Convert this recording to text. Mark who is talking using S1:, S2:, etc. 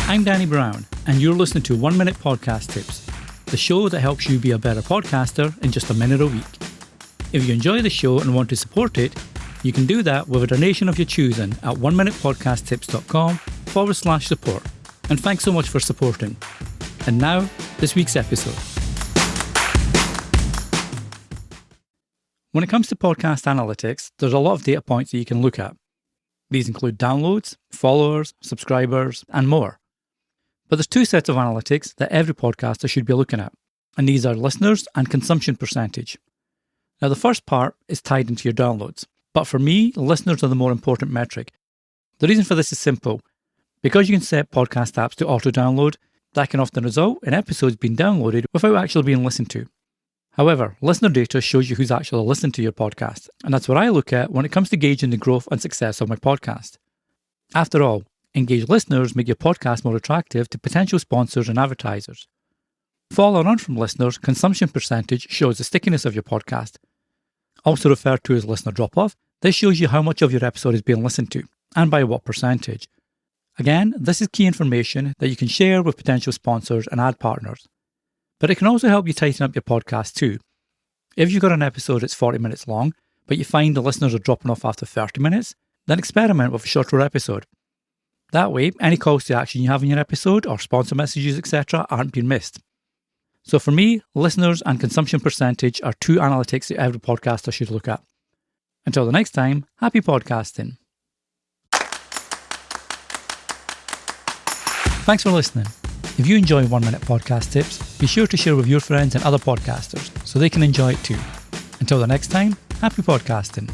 S1: I'm Danny Brown, and you're listening to 1 Minute Podcast Tips, the show that helps you be a better podcaster in just a minute a week. If you enjoy the show and want to support it, you can do that with a donation of your choosing at 1minutepodcasttips.com/support. And thanks so much for supporting. And now, this week's episode. When it comes to podcast analytics, there's a lot of data points that you can look at. These include downloads, followers, subscribers, and more. But there's two sets of analytics that every podcaster should be looking at, and these are listeners and consumption percentage. Now, the first part is tied into your downloads, but for me, listeners are the more important metric. The reason for this is simple. Because you can set podcast apps to auto-download, that can often result in episodes being downloaded without actually being listened to. However, listener data shows you who's actually listened to your podcast, and that's what I look at when it comes to gauging the growth and success of my podcast. After all, engaged listeners make your podcast more attractive to potential sponsors and advertisers. Following on from listeners, consumption percentage shows the stickiness of your podcast. Also referred to as listener drop-off, this shows you how much of your episode is being listened to, and by what percentage. Again, this is key information that you can share with potential sponsors and ad partners. But it can also help you tighten up your podcast too. If you've got an episode that's 40 minutes long, but you find the listeners are dropping off after 30 minutes, then experiment with a shorter episode. That way, any calls to action you have in your episode or sponsor messages, etc. aren't being missed. So for me, listeners and consumption percentage are two analytics that every podcaster should look at. Until the next time, happy podcasting. Thanks for listening. If you enjoy 1 Minute Podcast Tips, be sure to share with your friends and other podcasters so they can enjoy it too. Until the next time, happy podcasting.